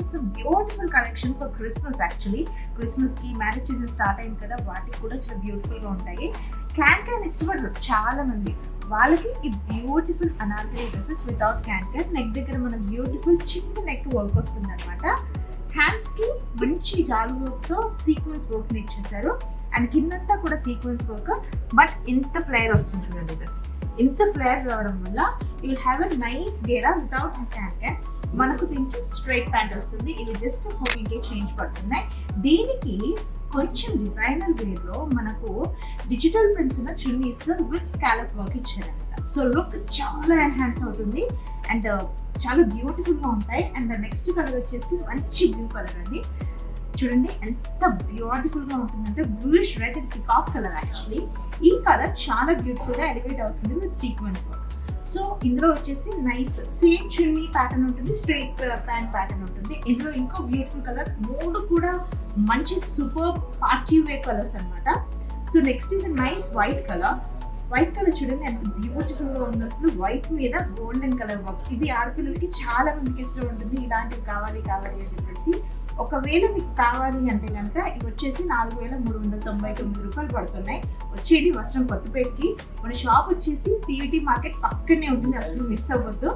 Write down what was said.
So beautiful collection for Christmas. Actually క్రిస్మస్కి marriage season start అయింది కదా, వాటికి కూడా చాలా బ్యూటిఫుల్గా ఉంటాయి. క్యాన్ ఇష్టపడరు చాలా మంది, వాళ్ళకి ఈ beautiful Anarkali dresses without can neck దగ్గర మనకు బ్యూటిఫుల్ చిన్న నెక్ వర్క్ వస్తుంది అనమాట. హ్యాండ్స్ కి మంచి జాలు వర్క్ తో సీక్వెన్స్ వర్క్ నెక్ చేశారు అండ్ కిందంతా కూడా సీక్వెన్స్ వర్క్. బట్ ఇంత ఫ్లేర్ వస్తుంది చూడండి డ్రెస్. ఇంత ఫ్లేర్ రావడం వల్ల you will have a nice ghera without can. మనకు దీనికి స్ట్రైట్ ప్యాంట్ వస్తుంది. ఇది జస్ట్ హోమింగ్కే చేంజ్ పడుతున్నాయి. దీనికి కొంచెం డిజైనర్ వేర్ లో మనకు డిజిటల్ ప్రింట్స్ ఉన్న చున్నీస్ విత్ స్కాలప్ వర్క్ ఇచ్చారనమాట. సో లుక్ చాలా ఎన్హాన్స్ అవుతుంది అండ్ చాలా బ్యూటిఫుల్ గా ఉంటాయి. అండ్ నెక్స్ట్ కలర్ వచ్చేసి మంచి బ్లూ కలర్ అండి. చూడండి ఎంత బ్యూటిఫుల్ గా ఉంటుందంటే bluish red and peacock colour. Actually ఈ కలర్ చాలా బ్యూటిఫుల్ గా ఎలివేట్ అవుతుంది విత్ సీక్వెన్స్ వర్క్. సో ఇందులో వచ్చేసి నైస్ సేమ్ చున్నీ ప్యాటర్న్ ఉంటుంది, స్ట్రైట్ ప్యాంట్ ప్యాటర్న్ ఉంటుంది. ఇందులో ఇంకో బ్యూటిఫుల్ కలర్, మూడు కూడా మంచి సూపర్ పార్టీ వేర్ కలర్స్ అనమాట. So next is nice white colour. White colour చూడండి ఎంత బ్యూటిఫుల్ గా ఉంది అసలు. వైట్ మీద గోల్డెన్ కలర్ వర్క్. ఇది ఆడపిల్లలకి చాలా మందికి ఇష్టం ఉంటుంది. ఇలాంటివి కావాలి అని చెప్పేసి ఒకవేళ మీకు కావాలి అంటే కనుక ఇవి వచ్చేసి 4,399 రూపాయలు పడుతున్నాయి. వచ్చేది వస్త్రం కొత్తపేటకి. మన షాప్ వచ్చేసి పీవీటీ మార్కెట్ పక్కనే ఉంటుంది, అసలు మిస్ అవ్వద్దు.